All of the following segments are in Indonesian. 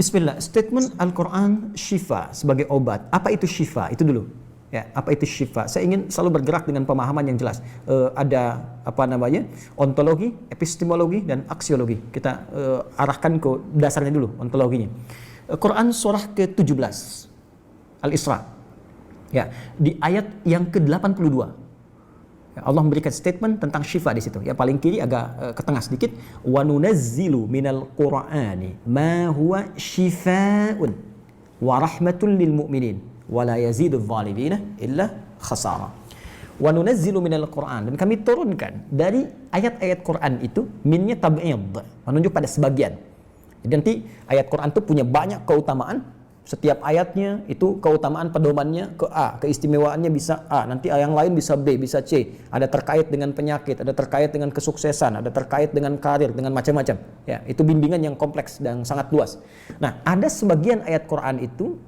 Bismillah, statement Al-Quran syifa sebagai obat. Apa itu syifa? Itu dulu. Ya, apa itu syifa? Saya ingin selalu bergerak dengan pemahaman yang jelas. Ada apa namanya? Ontologi, epistemologi, dan aksiologi. Kita arahkan ke dasarnya dulu, ontologinya. Quran surah ke-17 Al-Isra. Ya, di ayat yang ke-82. Allah memberikan statement tentang syifa di situ. Ya, paling kiri agak ke tengah sedikit. Wa nunazzilu minal Qur'ani ma huwa syifaa'un wa rahmatul lil mu'minin wa la yazidudz zalimina illa khasara. Wa nunazzilu minal Qur'an, dan kami turunkan dari ayat-ayat Quran itu, minnya tab'id, menunjuk pada sebagian. Jadi nanti ayat Quran itu punya banyak keutamaan. Setiap ayatnya itu keutamaan pedomannya ke A, keistimewaannya bisa A, nanti yang lain bisa B, bisa C. Ada terkait dengan penyakit, ada terkait dengan kesuksesan, ada terkait dengan karir, dengan macam-macam. Ya, itu bimbingan yang kompleks dan sangat luas. Nah, ada sebagian ayat Quran itu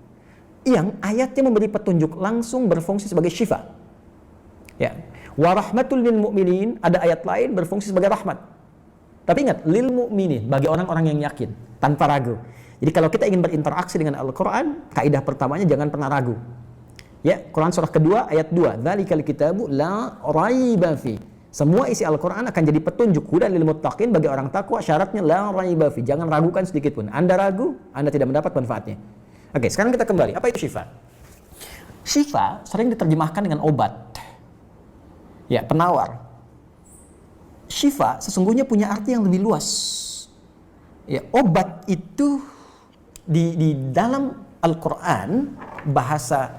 yang ayatnya memberi petunjuk langsung berfungsi sebagai syifa. Ya, wa rahmatul lil mu'minin, ada ayat lain berfungsi sebagai rahmat. Tapi ingat, lil mu'minin, bagi orang-orang yang yakin, tanpa ragu. Jadi kalau kita ingin berinteraksi dengan Al-Quran, kaidah pertamanya jangan pernah ragu. Ya, Quran surah kedua ayat 2. Dzalikal kitabu la raiba fi. Semua isi Al-Quran akan jadi petunjuk hudan lil muttaqin, bagi orang takwa. Syaratnya la raiba fi. Jangan ragukan sedikit pun. Anda ragu, Anda tidak mendapat manfaatnya. Oke, sekarang kita kembali. Apa itu syifa? Syifa sering diterjemahkan dengan obat. Ya, penawar. Syifa sesungguhnya punya arti yang lebih luas. Ya, obat itu di dalam Al-Quran, bahasa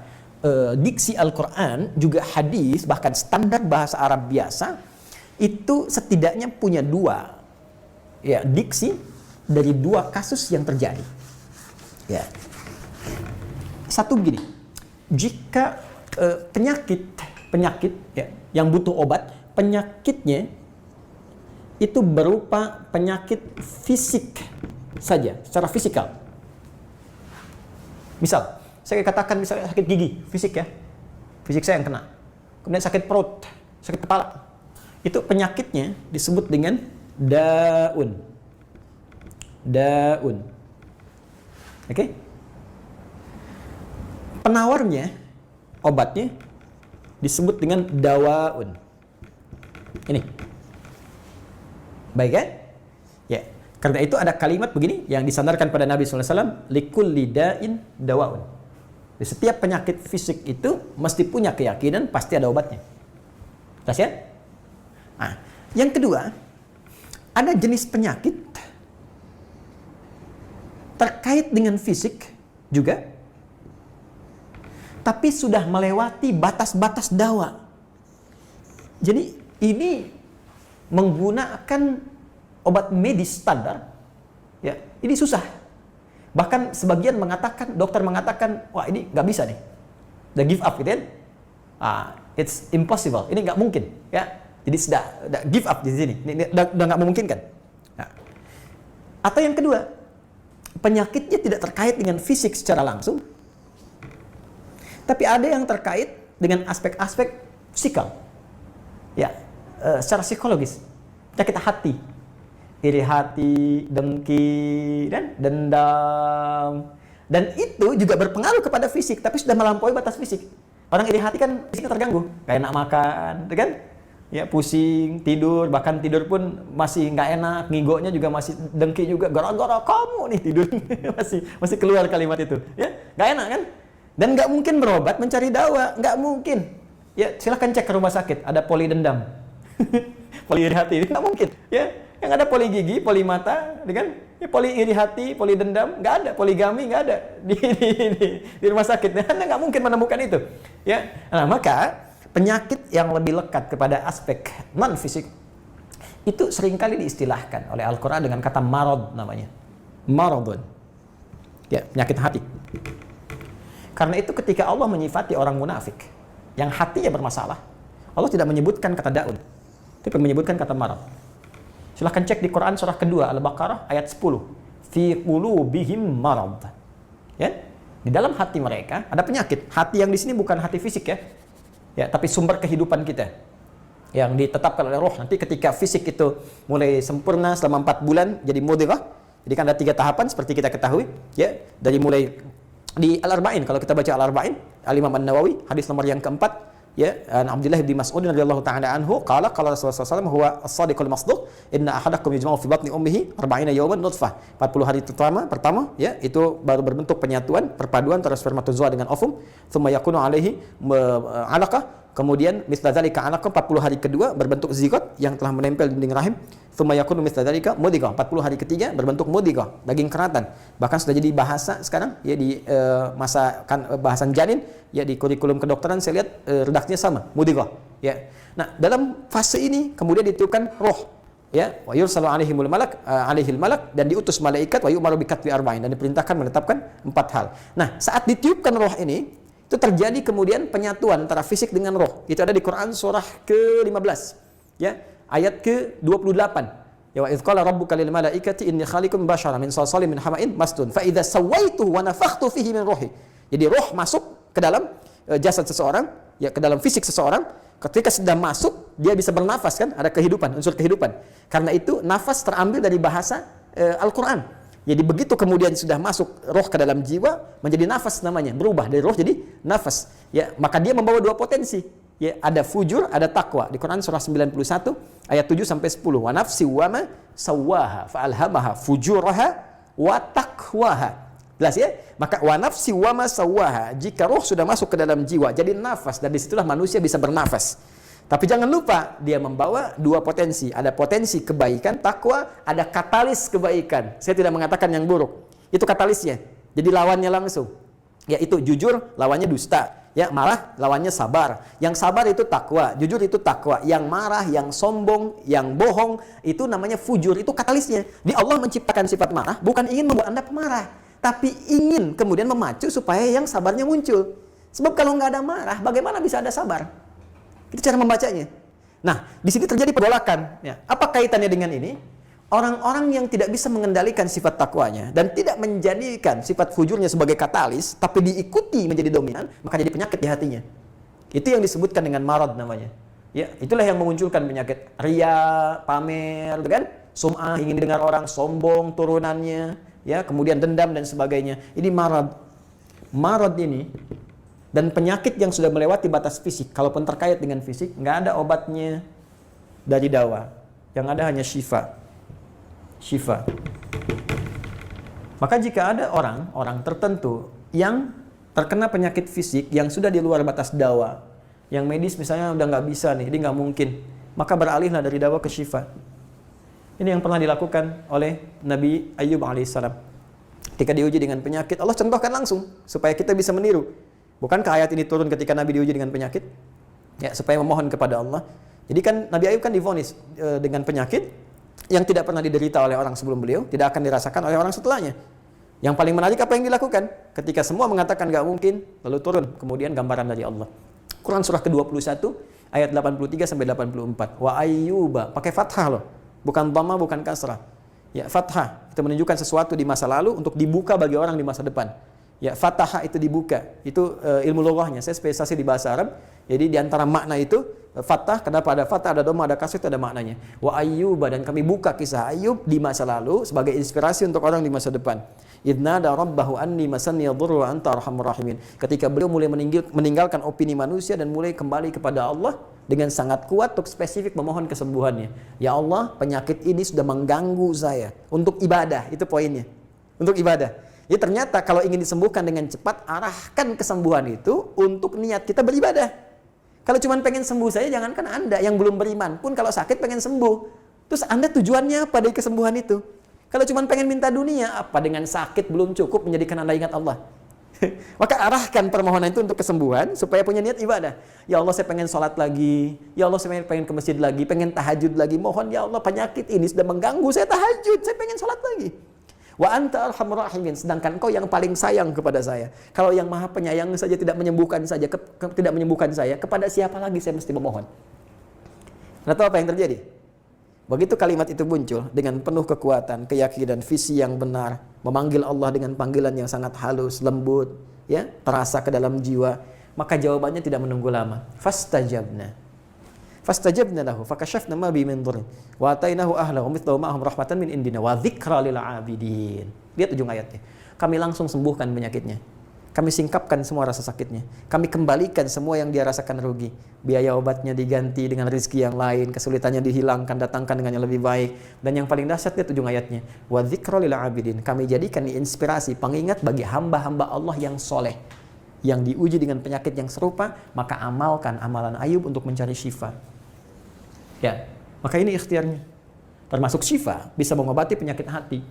diksi Al-Quran, juga hadis, bahkan standar bahasa Arab biasa, itu setidaknya punya dua, ya, diksi dari dua kasus yang terjadi. Ya. Satu begini, jika penyakit ya, yang butuh obat, penyakitnya itu berupa penyakit fisik saja, secara fisikal. Misal, saya katakan misalnya sakit gigi, fisik ya, fisik saya yang kena. Kemudian sakit perut, sakit kepala. Itu penyakitnya disebut dengan daun. Daun. Oke? Penawarnya, obatnya disebut dengan dawaun. Ini. Baik kan? Ya. Karena itu ada kalimat begini yang disandarkan pada Nabi SAW, likulli da'in dawaun. Di setiap penyakit fisik itu mesti punya keyakinan pasti ada obatnya. Jelas ya? Nah, yang kedua, ada jenis penyakit terkait dengan fisik juga, tapi sudah melewati batas-batas dawa. Jadi ini menggunakan obat medis standar, ya, ini susah. Bahkan sebagian mengatakan, dokter mengatakan, wah ini nggak bisa nih, udah give up gitu kan? It's impossible, ini nggak mungkin, ya. Jadi sudah give up di sini, ini udah nggak memungkinkan. Nah. Atau yang kedua, penyakitnya tidak terkait dengan fisik secara langsung, tapi ada yang terkait dengan aspek-aspek psikal, ya, secara psikologis, penyakit hati. Iri hati, dengki, dan dendam. Dan itu juga berpengaruh kepada fisik, tapi sudah melampaui batas fisik. Orang iri hati kan fisiknya terganggu, kayak enak makan, kan? Ya, pusing, tidur, bahkan tidur pun masih nggak enak, ngigonya juga masih dengki juga, gara-gara kamu nih tidur. masih keluar kalimat itu, ya, nggak enak kan? Dan nggak mungkin berobat mencari dawa, nggak mungkin. Ya, silahkan cek ke rumah sakit, ada poli dendam, poli iri hati, nggak mungkin, ya. Yang ada poli gigi, poli mata, kan? Ya, poli iri hati, poli dendam, nggak ada. Poligami nggak ada di rumah sakit. Anda nggak mungkin menemukan itu. Ya, nah, maka penyakit yang lebih lekat kepada aspek non fisik itu seringkali diistilahkan oleh Al-Quran dengan kata marad namanya. Maradun. Ya, penyakit hati. Karena itu ketika Allah menyifati orang munafik yang hatinya bermasalah, Allah tidak menyebutkan kata daun, tapi menyebutkan kata marad. Silahkan cek di Quran surah kedua Al-Baqarah ayat 10. Fi qulubihim marad. Ya, di dalam hati mereka ada penyakit. Hati yang di sini bukan hati fisik ya. Ya, tapi sumber kehidupan kita yang ditetapkan oleh roh. Nanti ketika fisik itu mulai sempurna selama 4 bulan jadi mudghah, Jadi kan ada 3 tahapan seperti kita ketahui, ya, dari mulai di Al-Arba'in, kalau kita baca Al-Arba'in, Al-Imam An-Nawawi, hadis nomor yang keempat, ya, Abdullah bin Mas'ud radhiyallahu ta'ala anhu qala qala Rasulullah SAW huwa as-sadiqul masduq inna ahadakum yujma'u fi batni ummihi 40 yawman nutfah. 40 hari pertama ya, itu baru berbentuk penyatuan, perpaduan antara spermatozoa dengan ovum, thumma yakunu alaihi 'alaqah. Kemudian misla dzalika 'alaqah, 40 hari kedua berbentuk zigot yang telah menempel di dinding rahim. Thumma yakunu misla dzalika mudghah, 40 hari ketiga berbentuk mudghah, daging keratan. Bahkan sudah jadi bahasa sekarang ya di masa kan bahasan janin ya, di kurikulum kedokteran saya lihat redaksinya sama, mudghah ya. Nah, dalam fase ini kemudian ditiupkan roh ya, wa yursalu alaihimul malak alaihil malak, dan diutus malaikat, wa yu'maru bi katbi arba'in, dan diperintahkan menetapkan 4 hal. Nah, saat ditiupkan roh ini itu terjadi kemudian penyatuan antara fisik dengan roh. Itu ada di Quran surah ke-15 ya, ayat ke-28. Ya, wa idz qala rabbuka lil malaikati inni khaliqum basyaran min salsalin min hama'in masdun fa idza sawaituhu wa nafakhtu fihi min ruhi. Jadi roh masuk ke dalam jasad seseorang, ya, ke dalam fisik seseorang. Ketika sudah masuk, dia bisa bernafas, kan, ada kehidupan, unsur kehidupan. Karena itu nafas terambil dari bahasa Al-Qur'an. Jadi begitu kemudian sudah masuk roh ke dalam jiwa, menjadi nafas namanya, berubah dari roh jadi nafas. Ya, maka dia membawa 2 potensi. Ya, ada fujur, ada takwa. Di Quran surah 91 ayat 7 sampai 10. Wa nafsi wa ma sawwaha fa alhamaha fujuraha wa taqwaha. Jelas ya? Maka wa nafsi wa ma sawwaha, jika roh sudah masuk ke dalam jiwa jadi nafas, dan disitulah manusia bisa bernafas. Tapi jangan lupa, dia membawa 2 potensi. Ada potensi kebaikan, takwa, ada katalis kebaikan. Saya tidak mengatakan yang buruk. Itu katalisnya. Jadi lawannya langsung. Yaitu jujur, lawannya dusta. Ya, marah, lawannya sabar. Yang sabar itu takwa, jujur itu takwa. Yang marah, yang sombong, yang bohong, itu namanya fujur. Itu katalisnya. Di Allah menciptakan sifat marah bukan ingin membuat Anda pemarah, tapi ingin kemudian memacu supaya yang sabarnya muncul. Sebab kalau nggak ada marah, bagaimana bisa ada sabar? Itu cara membacanya. Nah, di sini terjadi pergolakan. Ya. Apa kaitannya dengan ini? Orang-orang yang tidak bisa mengendalikan sifat takwanya dan tidak menjadikan sifat fujurnya sebagai katalis, tapi diikuti menjadi dominan, maka jadi penyakit di hatinya. Itu yang disebutkan dengan marad namanya. Ya, itulah yang memunculkan penyakit ria, pamer, kan? Sum'ah, ingin didengar orang, sombong turunannya, ya, kemudian dendam dan sebagainya. Ini marad. Marad ini dan penyakit yang sudah melewati batas fisik, kalaupun terkait dengan fisik, nggak ada obatnya dari dawa. Yang ada hanya syifa. Syifa. Maka jika ada orang tertentu yang terkena penyakit fisik yang sudah di luar batas dawa, yang medis misalnya udah nggak bisa nih, ini nggak mungkin, maka beralihlah dari dawa ke syifa. Ini yang pernah dilakukan oleh Nabi Ayyub alaihissalam. Ketika diuji dengan penyakit, Allah contohkan langsung supaya kita bisa meniru. Bukankah ayat ini turun ketika Nabi diuji dengan penyakit? Ya, supaya memohon kepada Allah. Jadi kan Nabi Ayub kan divonis dengan penyakit yang tidak pernah diderita oleh orang sebelum beliau, tidak akan dirasakan oleh orang setelahnya. Yang paling menarik apa yang dilakukan? Ketika semua mengatakan nggak mungkin, lalu turun kemudian gambaran dari Allah. Quran surah ke-21 ayat 83 sampai 84. Wa ayyuba, pakai fathah loh. Bukan dhamma, bukan kasrah. Ya, fathah itu menunjukkan sesuatu di masa lalu untuk dibuka bagi orang di masa depan. Ya, fataha itu dibuka. Itu ilmu lughahnya. Saya spesialisasi di bahasa Arab. Jadi di antara makna itu fathah, kenapa ada fathah, ada dhamma, ada kasrah, itu ada maknanya. Wa ayyuba, dan kami buka kisah Ayub di masa lalu sebagai inspirasi untuk orang di masa depan. Idnada rabbahu anni masanni yadhurru wa anta arhamur rahimin. Ketika beliau mulai meninggalkan opini manusia dan mulai kembali kepada Allah dengan sangat kuat untuk spesifik memohon kesembuhannya. Ya Allah, penyakit ini sudah mengganggu saya untuk ibadah. Itu poinnya. Untuk ibadah. Jadi ternyata kalau ingin disembuhkan dengan cepat, arahkan kesembuhan itu untuk niat kita beribadah. Kalau cuma pengen sembuh saja, jangankan Anda yang belum beriman pun kalau sakit pengen sembuh. Terus Anda tujuannya apa dari kesembuhan itu? Kalau cuma pengen minta dunia, apa dengan sakit belum cukup menjadikan Anda ingat Allah? Maka arahkan permohonan itu untuk kesembuhan supaya punya niat ibadah. Ya Allah, saya pengen sholat lagi. Ya Allah, saya pengen ke masjid lagi, pengen tahajud lagi. Mohon ya Allah, penyakit ini sudah mengganggu saya tahajud, saya pengen sholat lagi. Wa anta arhamur rahimin, sedangkan Engkau yang paling sayang kepada saya. Kalau yang Maha Penyayang saja tidak menyembuhkan saya, kepada siapa lagi saya mesti memohon? Anda tahu apa yang terjadi? Begitu kalimat itu muncul dengan penuh kekuatan, keyakinan, visi yang benar, memanggil Allah dengan panggilan yang sangat halus, lembut, ya, terasa ke dalam jiwa, maka jawabannya tidak menunggu lama. Fastajabna. Fastajabna lahu fakashafna ma bi min dhurrin wa atainahu ahlahu mithlahu ma'ahum rahmatan min indina wa dzikra lil 'abidin. Lihat ujung ayatnya. Kami langsung sembuhkan penyakitnya. Kami singkapkan semua rasa sakitnya. Kami kembalikan semua yang dia rasakan rugi. Biaya obatnya diganti dengan rezeki yang lain, kesulitannya dihilangkan, datangkan dengan yang lebih baik. Dan yang paling dahsyat lihat ujung ayatnya. Wa dzikra lil 'abidin. Kami jadikan inspirasi, pengingat bagi hamba-hamba Allah yang soleh, yang diuji dengan penyakit yang serupa, maka amalkan amalan Ayub untuk mencari syifa. Ya, maka ini ikhtiarnya. Termasuk syifa, bisa mengobati penyakit hati.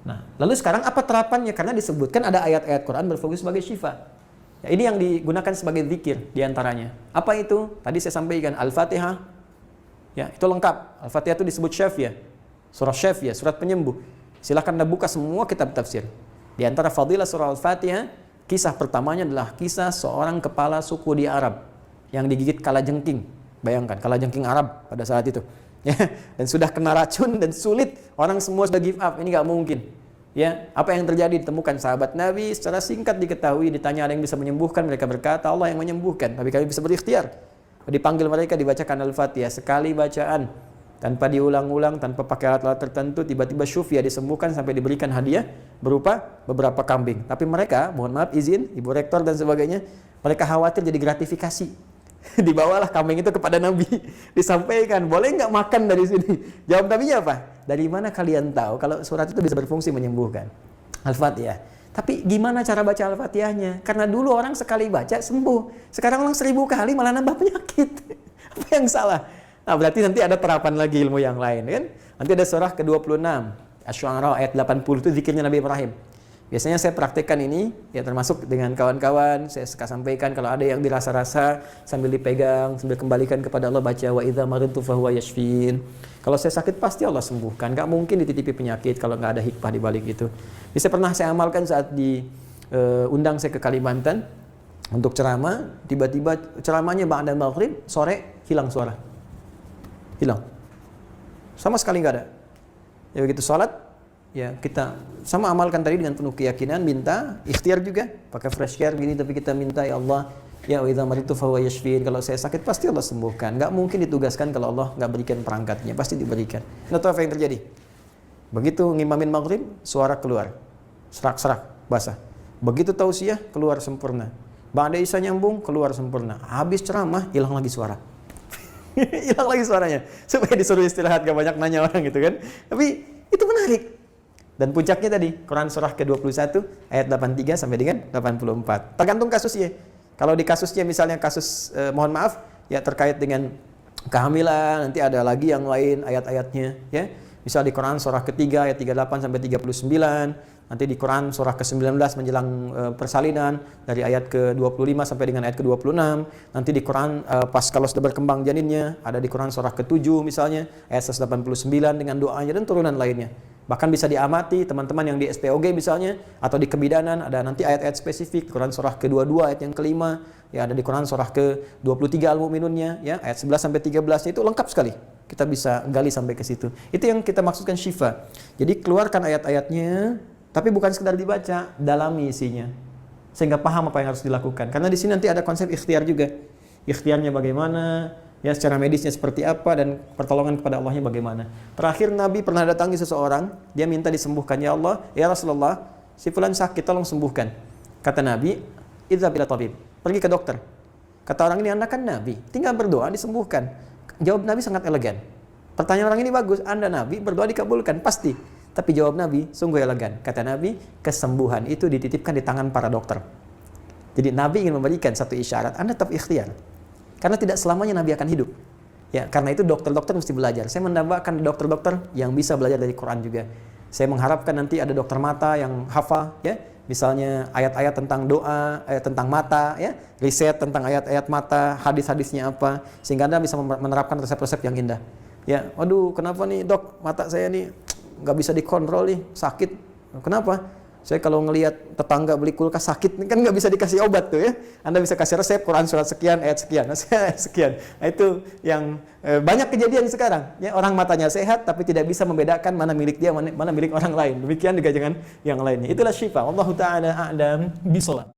Nah, lalu sekarang apa terapannya? Karena disebutkan ada ayat-ayat Quran berfokus sebagai syifa. Ya, ini yang digunakan sebagai zikir diantaranya. Apa itu? Tadi saya sampaikan Al-Fatihah. Ya, itu lengkap. Al-Fatihah itu disebut syafiyah. Surah syafiyah, surat penyembuh. Silakan Anda buka semua kitab tafsir. Di antara fadilah surah Al-Fatihah, kisah pertamanya adalah kisah seorang kepala suku di Arab yang digigit kalajengking. Bayangkan, kalajengking Arab pada saat itu. Ya, dan sudah kena racun dan sulit. Orang semua sudah give up, ini nggak mungkin. Ya, apa yang terjadi? Ditemukan sahabat Nabi, secara singkat diketahui, ditanya ada yang bisa menyembuhkan, mereka berkata Allah yang menyembuhkan, tapi kami bisa berikhtiar. Dipanggil mereka, dibacakan Al-Fatihah, sekali bacaan, tanpa diulang-ulang, tanpa pakai alat-alat tertentu, tiba-tiba syufia disembuhkan sampai diberikan hadiah berupa beberapa kambing. Tapi mereka, mohon maaf izin, Ibu Rektor dan sebagainya, mereka khawatir jadi gratifikasi. Dibawalah kambing itu kepada Nabi, disampaikan, boleh nggak makan dari sini? Jawab Nabinya apa? Dari mana kalian tahu kalau surat itu bisa berfungsi menyembuhkan? Al-Fatihah. Tapi gimana cara baca Al-Fatihahnya? Karena dulu orang sekali baca sembuh, sekarang orang 1000 kali malah nambah penyakit. Apa yang salah? Nah, berarti nanti ada terapan lagi ilmu yang lain, kan? Nanti ada surah ke-26, Asy-Syu'ara ayat 80 itu zikirnya Nabi Ibrahim. Biasanya saya praktekkan ini, ya termasuk dengan kawan-kawan, saya suka sampaikan kalau ada yang dirasa-rasa sambil dipegang, sambil kembalikan kepada Allah, baca wa idza maridtu fahuwa yashfin. Kalau saya sakit pasti Allah sembuhkan, nggak mungkin dititipi penyakit kalau nggak ada hikmah di balik itu. Bisa pernah saya amalkan saat diundang saya ke Kalimantan untuk ceramah, tiba-tiba ceramahnya ba'da maghrib, sore hilang suara. Hilang. Sama sekali nggak ada. Ya begitu sholat, ya kita sama amalkan tadi dengan penuh keyakinan, minta ikhtiar juga pakai fresh care gini, tapi kita minta ya Allah, ya wa idza maridtu fahuwa yashfin, kalau saya sakit pasti Allah sembuhkan. Nggak mungkin ditugaskan kalau Allah nggak berikan perangkatnya, pasti diberikan. Nah, tahu apa yang terjadi? Begitu ngimamin maghrib, suara keluar serak-serak basah. Begitu tausiah, keluar sempurna. Ba'da isya nyambung, keluar sempurna. Habis ceramah, hilang lagi suara. Hilang lagi suaranya, supaya disuruh istirahat, gak banyak nanya orang gitu kan. Tapi itu menarik. Dan puncaknya tadi, Quran surah ke-21 ayat 83 sampai dengan 84. Tergantung kasusnya. Kalau di kasusnya misalnya kasus mohon maaf ya terkait dengan kehamilan, nanti ada lagi yang lain ayat-ayatnya ya. Misal di Quran surah ketiga ayat 38 sampai 39. Nanti di Quran surah ke-19 menjelang persalinan dari ayat ke-25 sampai dengan ayat ke-26. Nanti di Quran pas kalau sudah berkembang janinnya, ada di Quran surah ke-7 misalnya ayat 189 dengan doanya dan turunan lainnya. Bahkan bisa diamati teman-teman yang di SPOG misalnya atau di kebidanan, ada nanti ayat-ayat spesifik. Quran surah ke-22 ayat yang kelima, ya ada di Quran surah ke-23 Al-Mu'minunnya ya ayat 11 sampai 13 itu lengkap sekali. Kita bisa gali sampai ke situ. Itu yang kita maksudkan syifa. Jadi keluarkan ayat-ayatnya, tapi bukan sekedar dibaca, dalami isinya. Sehingga paham apa yang harus dilakukan. Karena di sini nanti ada konsep ikhtiar juga. Ikhtiarnya bagaimana, ya secara medisnya seperti apa, dan pertolongan kepada Allahnya bagaimana. Terakhir Nabi pernah datangi seseorang, dia minta disembuhkan. Ya Allah, ya Rasulullah, si fulan sakit, tolong sembuhkan. Kata Nabi, idza bila tabib, pergi ke dokter. Kata orang ini, Anda kan Nabi, tinggal berdoa disembuhkan. Jawab Nabi sangat elegan. Pertanyaan orang ini bagus, Anda Nabi, berdoa dikabulkan, pasti. Tapi jawab Nabi sungguh elegan. Kata Nabi, kesembuhan itu dititipkan di tangan para dokter. Jadi Nabi ingin memberikan satu isyarat, Anda tetap ikhtiar. Karena tidak selamanya Nabi akan hidup. Ya, karena itu dokter-dokter mesti belajar. Saya mendambakan dokter-dokter yang bisa belajar dari Quran juga. Saya mengharapkan nanti ada dokter mata yang hafal, ya, misalnya ayat-ayat tentang doa, ayat tentang mata, ya, riset tentang ayat-ayat mata, hadis-hadisnya apa, sehingga Anda bisa menerapkan resep-resep yang indah. Ya, waduh, kenapa nih dok, mata saya nih nggak bisa dikontrol nih, sakit. Kenapa? Saya kalau ngelihat tetangga beli kulkas sakit, kan nggak bisa dikasih obat tuh ya. Anda bisa kasih resep Quran surat sekian, ayat sekian, sekian. Nah, itu yang banyak kejadian sekarang. Ya, orang matanya sehat tapi tidak bisa membedakan mana milik dia, mana milik orang lain. Demikian juga dengan yang lainnya. Itulah syifa. Wallahu ta'ala a'lam bishawab.